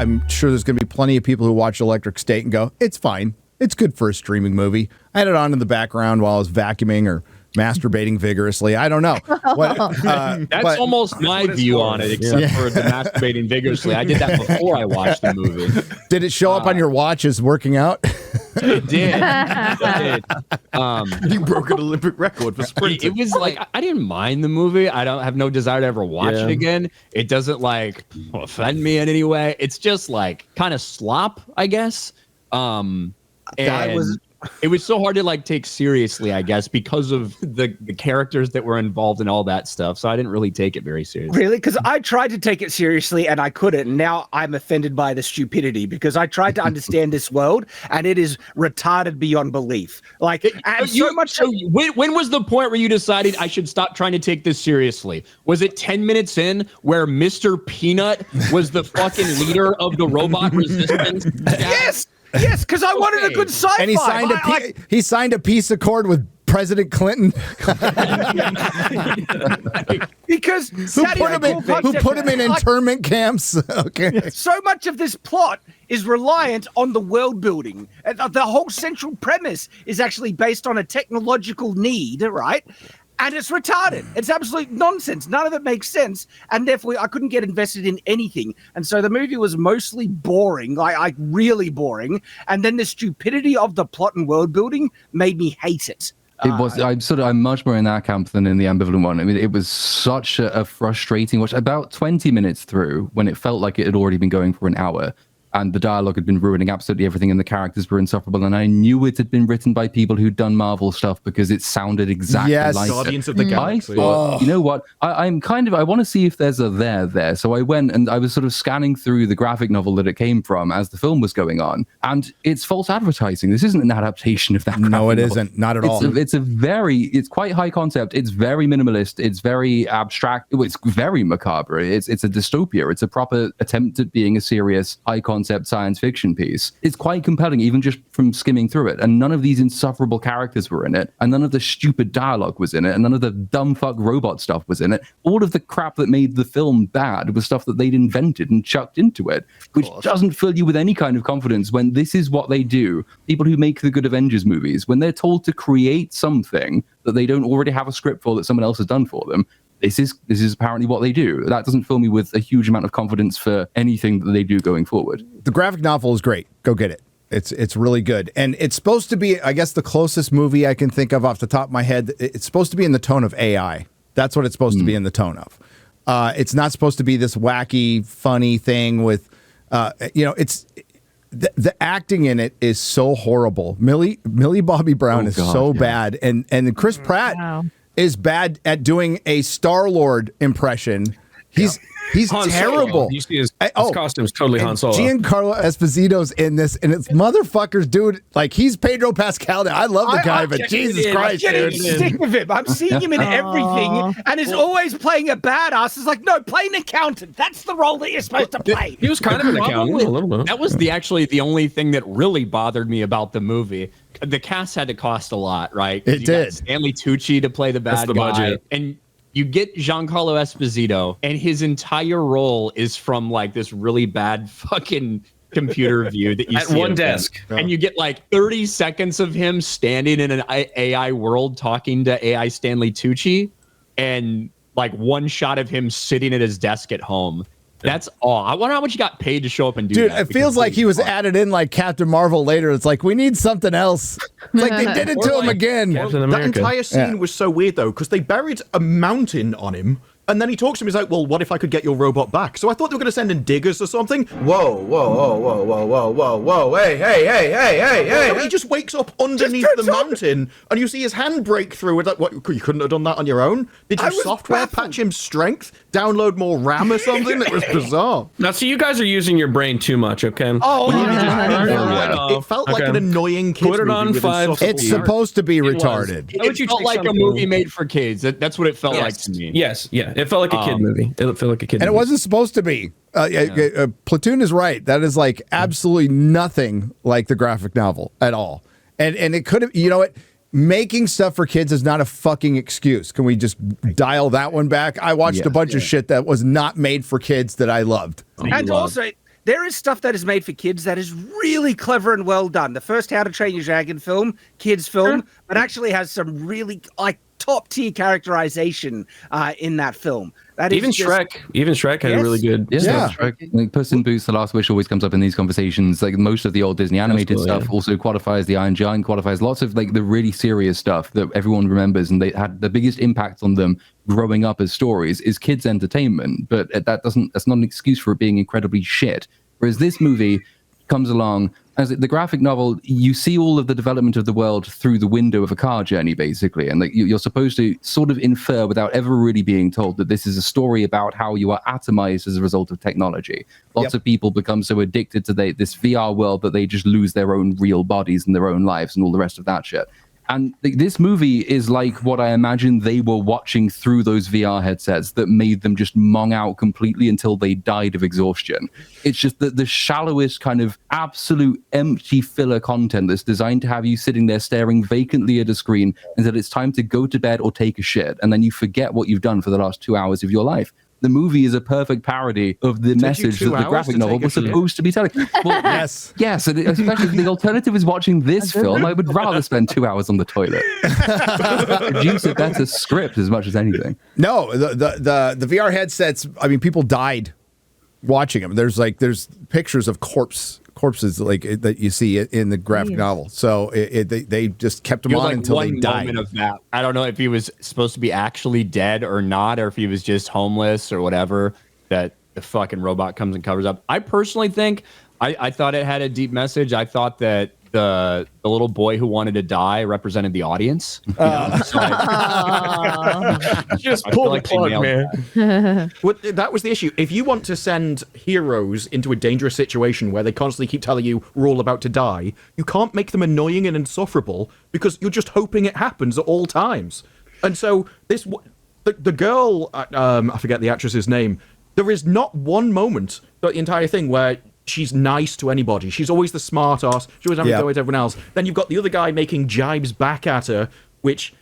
I'm sure there's going to be plenty of people who watch Electric State and go, it's fine. It's good for a streaming movie. I had it on in the background while I was vacuuming or masturbating vigorously. I don't know. That's almost my view on it, except for the masturbating vigorously. I did that before I watched the movie. Did it show up on your watch as working out? It did. It did. You broke an Olympic record for sprinting. It was like, I didn't mind the movie. I don't have no desire to ever watch it again. It doesn't like offend me in any way. It's just like kind of slop, I guess. It was so hard to like take seriously, I guess, because of the characters that were involved in all that stuff. So I didn't really take it very seriously. Really? Because I tried to take it seriously and I couldn't. And now I'm offended by the stupidity because I tried to understand this world and it is retarded beyond belief. Like, when was the point where you decided I should stop trying to take this seriously? Was it 10 minutes in where Mr. Peanut was the fucking leader of the robot resistance? Yes. Yes, because I wanted a good sci-fi. And he signed a peace accord with President Clinton. Because who put him in internment camps. Okay. So much of this plot is reliant on the world building. The whole central premise is actually based on a technological need, right? And it's retarded. It's absolute nonsense. None of it makes sense. And therefore, I couldn't get invested in anything. And so the movie was mostly boring, like really boring. And then the stupidity of the plot and world building made me hate it. It was. I'm much more in that camp than in the ambivalent one. I mean, it was such a frustrating watch. About 20 minutes through, when it felt like it had already been going for an hour, and the dialogue had been ruining absolutely everything, and the characters were insufferable. And I knew it had been written by people who'd done Marvel stuff because it sounded exactly like Guardians of the Galaxy. I thought, you know what? I want to see if there's a there. So I went and I was sort of scanning through the graphic novel that it came from as the film was going on, and it's false advertising. This isn't an adaptation of that. No, it isn't. Not at all. It's quite high concept. It's very minimalist. It's very abstract. It's very macabre. It's a dystopia. It's a proper attempt at being a serious high concept science fiction piece. It's quite compelling, even just from skimming through it. And none of these insufferable characters were in it, and none of the stupid dialogue was in it, and none of the dumb fuck robot stuff was in it. All of the crap that made the film bad was stuff that they'd invented and chucked into it, which doesn't fill you with any kind of confidence when this is what they do. People who make the good Avengers movies, when they're told to create something that they don't already have a script for that someone else has done for them, this is apparently what they do. That doesn't fill me with a huge amount of confidence for anything that they do going forward. The graphic novel is great. Go get it. It's really good. And it's supposed to be, I guess, the closest movie I can think of off the top of my head. It's supposed to be in the tone of AI. That's what it's supposed to be in the tone of. It's not supposed to be this wacky, funny thing with, it's the acting in it is so horrible. Millie Bobby Brown is so bad. And Chris Pratt is bad at doing a Star-Lord impression. He's terrible. You see his costume's totally Han Solo. Giancarlo Esposito's in this, and it's motherfuckers, dude. Like, he's Pedro Pascal now. I love the guy, but Jesus Christ, I'm dude. getting sick of him. I'm seeing him in everything, and is always playing a badass. It's like, no, play an accountant. That's the role that you're supposed to play. He was kind of an accountant a little bit. That was actually the only thing that really bothered me about the movie. The cast had to cost a lot, right? It did. Got Stanley Tucci to play the bad guy. Budget. And you get Giancarlo Esposito, and his entire role is from like this really bad fucking computer view that you at see one desk. And you get like 30 seconds of him standing in an AI world talking to AI Stanley Tucci, and like one shot of him sitting at his desk at home. That's all. I wonder how much he got paid to show up and do that. Dude, it feels like he was added in like Captain Marvel later. It's like, we need something else. It's like they did it to him again. That entire scene was so weird, though, because they buried a mountain on him. And then he talks to him, he's like, well, what if I could get your robot back? So I thought they were going to send in diggers or something. Whoa, hey. He just wakes up underneath the mountain, and you see his hand break through. It's like, what, you couldn't have done that on your own? Did you software patch him strength? Download more RAM or something? It was bizarre. Now, see, you guys are using your brain too much, okay? It felt like an annoying kid's Put it on movie with 5. insufferable It's supposed to be retarded. It felt like a movie made for kids. That's what it felt like to me. Yes, yeah. It felt like a kid movie. It felt like a kid movie. And it wasn't supposed to be. Platoon is right. That is like absolutely nothing like the graphic novel at all. And it could have, you know what? Making stuff for kids is not a fucking excuse. Can we just dial that one back? I watched a bunch of shit that was not made for kids that I loved. And also, there is stuff that is made for kids that is really clever and well done. The first How to Train Your Dragon film, kids film, but actually has some really like top tier characterization in that film. That even is just, Shrek had a really good stuff. Shrek, like Puss in Boots: The Last Wish always comes up in these conversations. Like most of the old Disney animated stuff also qualifies. The Iron Giant qualifies. Lots of like the really serious stuff that everyone remembers, and they had the biggest impact on them growing up as stories is kids entertainment. But that's not an excuse for it being incredibly shit. Whereas this movie comes along as the graphic novel, you see all of the development of the world through the window of a car journey, basically. And like you're supposed to sort of infer without ever really being told that this is a story about how you are atomized as a result of technology. Lots of people become so addicted to this VR world that they just lose their own real bodies and their own lives and all the rest of that shit. And this movie is like what I imagine they were watching through those VR headsets that made them just mong out completely until they died of exhaustion. It's just the shallowest kind of absolute empty filler content that's designed to have you sitting there staring vacantly at a screen until it's time to go to bed or take a shit. And then you forget what you've done for the last 2 hours of your life. The movie is a perfect parody of the message that the graphic novel was supposed to be telling. Well, yes, and especially if the alternative is watching this film, I would rather spend 2 hours on the toilet. Produce a better script as much as anything. No, the VR headsets. I mean, people died watching them. There's pictures of corpses like that you see in the graphic novel. So they just kept them on until they died. Moment of that. I don't know if he was supposed to be actually dead or not, or if he was just homeless or whatever, that the fucking robot comes and covers up. I personally think I thought it had a deep message. I thought that the little boy who wanted to die represented the audience. Just pull the plug, man. Well, that was the issue. If you want to send heroes into a dangerous situation where they constantly keep telling you we're all about to die, you can't make them annoying and insufferable because you're just hoping it happens at all times. And so the girl, I forget the actress's name, there is not one moment throughout the entire thing where she's nice to anybody. She's always the smart ass. She always having to go at everyone else. Then you've got the other guy making jibes back at her, which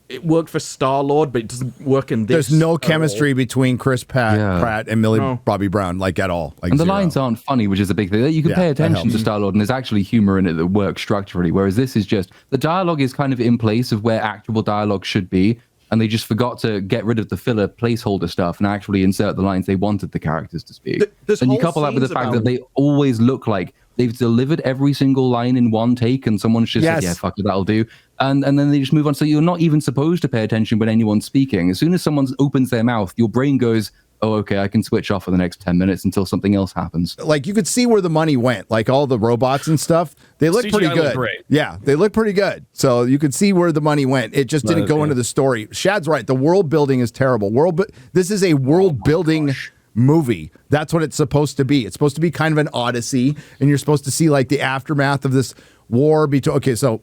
it worked for Star-Lord, but it doesn't work in this. There's no chemistry between Chris Pratt and Millie Bobby Brown, like at all. Like and the lines aren't funny, which is a big thing. You can pay attention to Star-Lord, and there's actually humor in it that works structurally, whereas this is just, the dialogue is kind of in place of where actual dialogue should be, and they just forgot to get rid of the filler placeholder stuff and actually insert the lines they wanted the characters to speak. And you couple that with the fact that they always look like they've delivered every single line in one take, and someone's just like, yeah, fuck it, that'll do. And then they just move on. So you're not even supposed to pay attention when anyone's speaking. As soon as someone opens their mouth, your brain goes, oh, okay, I can switch off for the next 10 minutes until something else happens. Like, you could see where the money went. Like, all the robots and stuff, they look pretty good. Yeah, they look pretty good. So you could see where the money went. It just didn't go into the story. Shad's right. The world building is terrible. This is a world building movie. That's what it's supposed to be. It's supposed to be kind of an odyssey, and you're supposed to see, like, the aftermath of this war between... Okay, so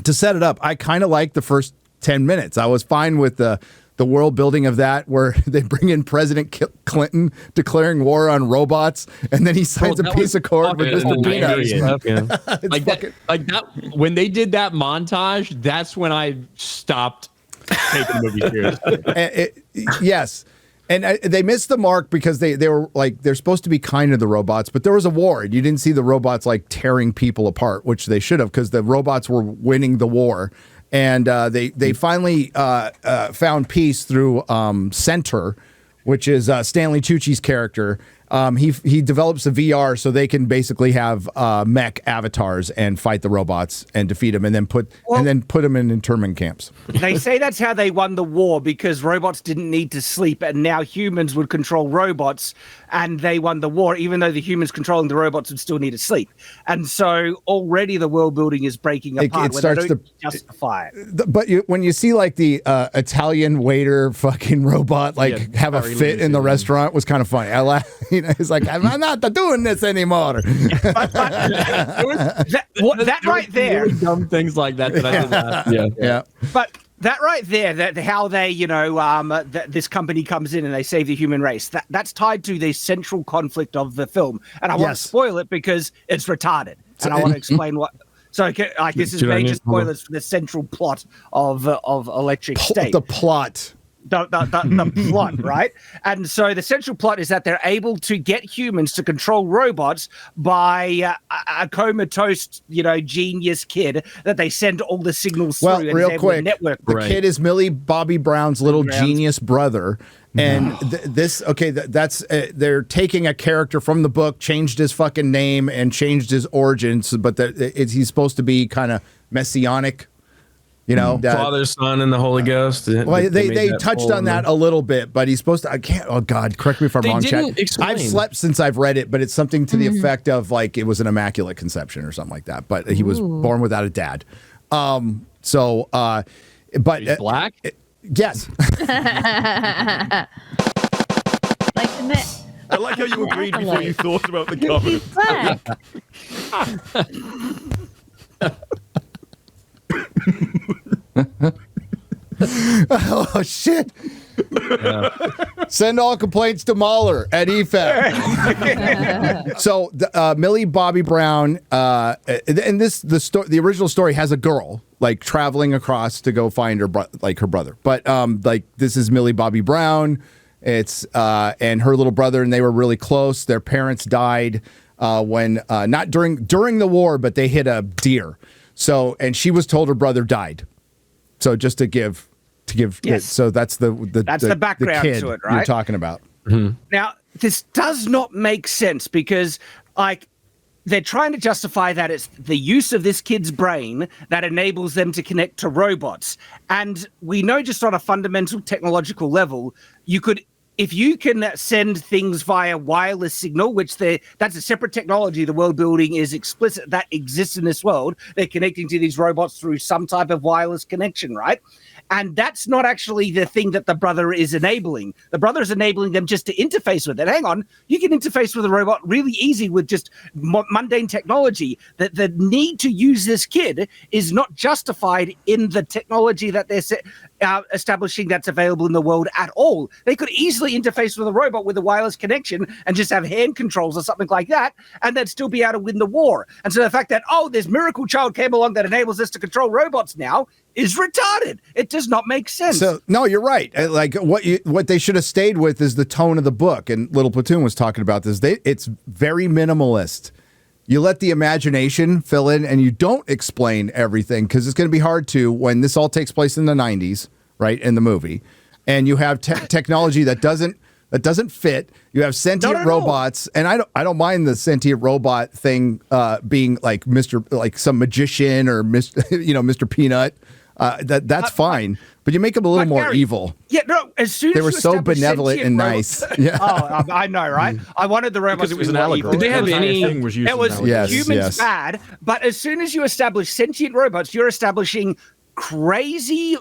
to set it up, I kind of like the first 10 minutes. I was fine with the world building of that, where they bring in President Clinton declaring war on robots, and then he signs a peace accord with Mr. Peanut. Like that, when they did that montage, that's when I stopped taking the movie seriously. Yes. And they missed the mark because they were like, they're supposed to be kind to the robots, but there was a war, and you didn't see the robots like tearing people apart, which they should have, because the robots were winning the war. And they finally found peace through Center, which is Stanley Tucci's character. He develops a VR so they can basically have mech avatars and fight the robots and defeat them, and then put them in internment camps. They say that's how they won the war, because robots didn't need to sleep, and now humans would control robots, and they won the war, even though the humans controlling the robots would still need to sleep. And so already the world building is breaking apart. It starts to justify it. But when you see like the Italian waiter fucking robot like have a fit in the restaurant, was kind of funny. I laugh. He's like, I'm not doing this anymore. That right there. Really dumb things like that I did laugh. Yeah. But that right there, that how they, this company comes in and they save the human race. That's tied to the central conflict of the film, and I want to spoil it because it's retarded, and I want to explain what. So, this is major spoilers for the central plot of Electric State. The plot. the plot, right? And so the central plot is that they're able to get humans to control robots by a comatose, genius kid that they send all the signals well, through. real quick, the Right. kid is Millie Bobby Brown's little genius brother. And that's they're taking a character from the book, changed his fucking name and changed his origins, but he's supposed to be kind of messianic, Father, Son, and the Holy Ghost. Well, they touched on that a little bit, but he's supposed to. I can't. Oh God, correct me if I'm wrong, Chad. I've slept since I've read it, but it's something to the effect of like it was an immaculate conception or something like that. But he was born without a dad. But He's black. Yes. Like the net. I like how you agreed before you thought about the He's comment. Oh shit. Send all complaints to Mahler at EFAP. So Millie Bobby Brown, and the original story has a girl like traveling across to go find her brother. But this is Millie Bobby Brown. It's and her little brother, and they were really close. Their parents died when not during the war, but they hit a deer. So and she was told her brother died. So just to give Yes. so that's the background kid to it, right? you're talking about. Now, this does not make sense because, they're trying to justify that it's the use of this kid's brain that enables them to connect to robots. And we know just on a fundamental technological level, if you can send things via wireless signal, that's a separate technology, the world building is explicit, that exists in this world. They're connecting to these robots through some type of wireless connection, right? And that's not actually the thing that the brother is enabling. The brother is enabling them just to interface with it. Hang on, you can interface with a robot really easy with just mundane technology. The need to use this kid is not justified in the technology that they're establishing that's available in the world at all. They could easily interface with a robot with a wireless connection and just have hand controls or something like that, and they'd still be able to win the war. And so the fact that, this miracle child came along that enables us to control robots now is retarded. It does not make sense. So no, you're right. Like what they should have stayed with is the tone of the book. And Little Platoon was talking about this. It's very minimalist. You let the imagination fill in, and you don't explain everything because it's going to be hard to when this all takes place in the 90s, right? In the movie, and you have technology that doesn't fit. You have sentient robots, and I don't mind the sentient robot thing being like some magician or Mr. Peanut. That's fine, but you make them a little more Gary, evil. Yeah, no. As soon They as were you so establish benevolent and robots- nice. Yeah. I know, right? I wanted the robots Because it was to an be more allegory. evil. Did they have The entire any- thing was used It was as an allegory. Yes, humans bad, but as soon as you establish sentient robots, you're establishing crazy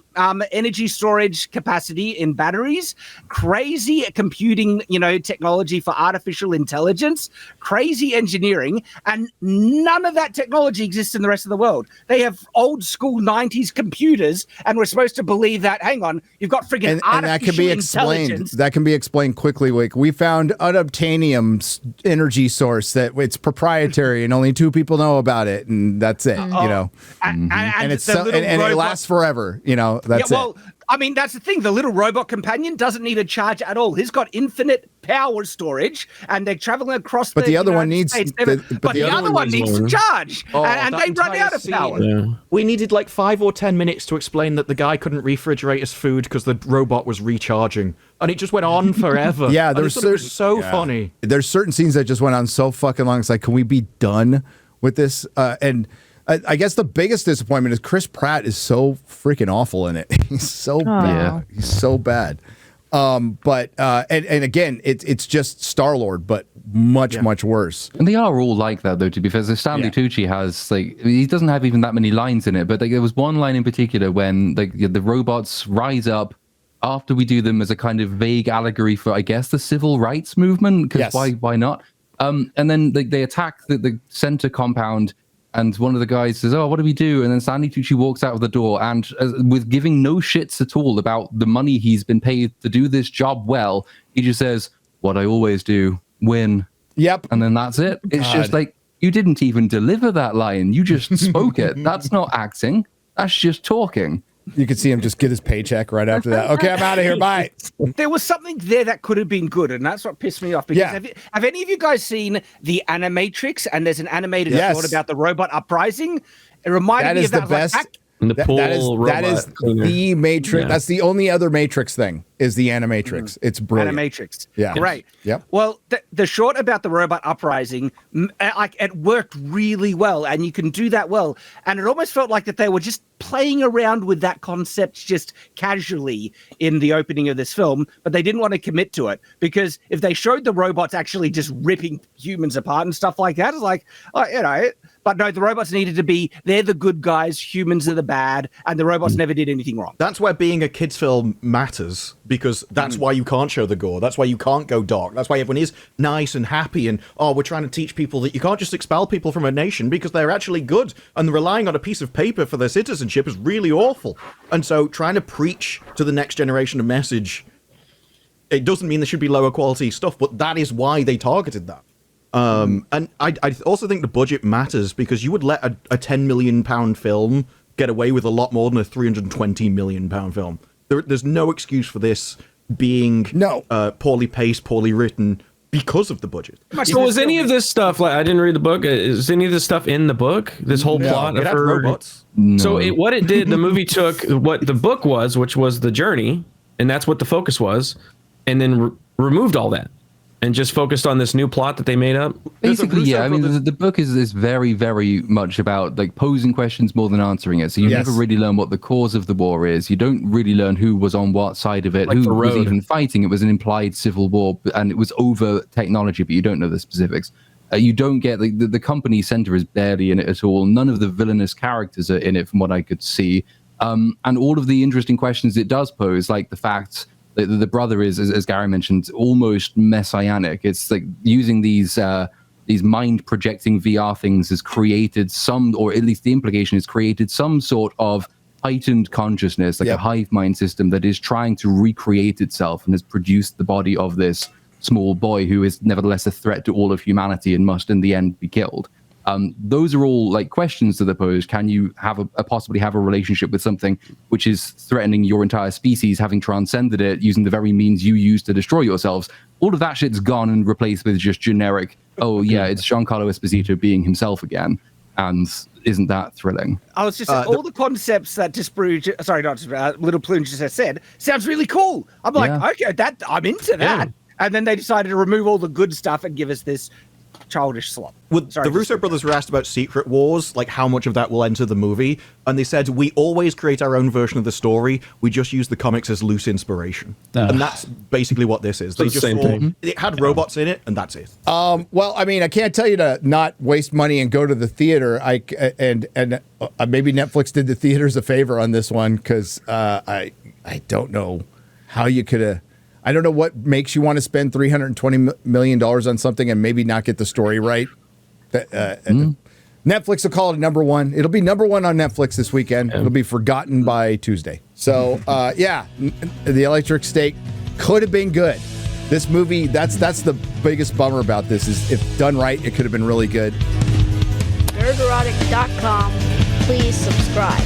energy storage capacity in batteries, crazy computing, technology for artificial intelligence, crazy engineering, and none of that technology exists in the rest of the world. They have old school 90s computers, and we're supposed to believe that, hang on, you've got friggin' And that can be explained. intelligence. That can be explained quickly. Like we found unobtainium energy source that it's proprietary and only 2 people know about it, and that's it. And it's and it lasts forever. That's it. I mean, that's the thing. The little robot companion doesn't need a charge at all. He's got infinite power storage, and they're traveling across. But the other one United needs. States. But the other one needs to charge, and that they run entire out of scene. power. Yeah. We needed like 5 or 10 minutes to explain that the guy couldn't refrigerate his food because the robot was recharging, and it just went on forever. Yeah, and there's it was so funny. There's certain scenes that just went on so fucking long. It's like, can we be done with this? And I guess the biggest disappointment is Chris Pratt is so freaking awful in it. He's so bad. He's so bad. But again, it's just Star-Lord, but much worse. And they are all like that, though, to be fair. So Stanley Tucci has, he doesn't have even that many lines in it, but there was one line in particular when the robots rise up after we do them as a kind of vague allegory for, I guess, the civil rights movement, because why not? And then they attack the center compound, and one of the guys says, "Oh, what do we do?" And then Stanley Tucci walks out of the door, and with giving no shits at all about the money he's been paid to do this job well, he just says, "What I always do, win." Yep. And then that's it. It's just like, you didn't even deliver that line. You just spoke it. That's not acting. That's just talking. You could see him just get his paycheck right after that. Okay, I'm out of here. Bye. There was something there that could have been good, and that's what pissed me off. Because have any of you guys seen The Animatrix? And there's an animated short about the robot uprising. It reminded me of that. The best. And the pool that is cleaner. the Matrix. Yeah. That's the only other Matrix thing is the Animatrix. It's brilliant. Animatrix. Yeah. Great. Yep. Well, the short about the robot uprising, like it worked really well, and you can do that well. And it almost felt like that they were just playing around with that concept just casually in the opening of this film, but they didn't want to commit to it, because if they showed the robots actually just ripping humans apart and stuff like that, it's like, but no, the robots needed to be, they're the good guys, humans are the bad, and the robots never did anything wrong. That's where being a kid's film matters, because that's why you can't show the gore. That's why you can't go dark. That's why everyone is nice and happy, and we're trying to teach people that you can't just expel people from a nation because they're actually good, and relying on a piece of paper for their citizenship is really awful. And so trying to preach to the next generation a message, it doesn't mean there should be lower quality stuff, but that is why they targeted that. And I also think the budget matters, because you would let a £10 million film get away with a lot more than a £320 million film. There's no excuse for this being poorly paced, poorly written, because of the budget. So was any of this stuff, like, I didn't read the book, is any of this stuff in the book? This whole plot it of had her robots. So what it did, the movie took what the book was, which was the journey, and that's what the focus was, and then removed all that and just focused on this new plot that they made up. Basically, yeah. I mean, the book is very, very much about like posing questions more than answering it. So you never really learn what the cause of the war is. You don't really learn who was on what side of it, like who was even fighting. It was an implied civil war, and it was over technology, but you don't know the specifics. You don't get the company center is barely in it at all. None of the villainous characters are in it, from what I could see. And all of the interesting questions it does pose, like the fact the brother is, as Gary mentioned, almost messianic. It's like using these mind projecting VR things has created some, or at least the implication is created some sort of heightened consciousness, like a hive mind system that is trying to recreate itself and has produced the body of this small boy who is nevertheless a threat to all of humanity and must in the end be killed. Those are all like questions to the pose. Can you have possibly have a relationship with something which is threatening your entire species, having transcended it using the very means you use to destroy yourselves? All of that shit's gone and replaced with just generic, it's Giancarlo Esposito being himself again. And isn't that thrilling? I was just all the concepts that Little Platoon just said sounds really cool. I'm like, okay, I'm into that. And then they decided to remove all the good stuff and give us this childish slop. The Russo brothers were asked about Secret Wars, like how much of that will enter the movie, and they said, we always create our own version of the story, we just use the comics as loose inspiration. And that's basically what this is. They just it had robots in it, and that's it. Well, I mean, I can't tell you to not waste money and go to the theater. And maybe Netflix did the theaters a favor on this one, because I don't know how you could have. I don't know what makes you want to spend $320 million on something and maybe not get the story right. Netflix will call it number one. It'll be number one on Netflix this weekend. It'll be forgotten by Tuesday. So, The Electric Steak could have been good. This movie, that's the biggest bummer about this, is if done right, it could have been really good. Nerdrotic.com. Please subscribe.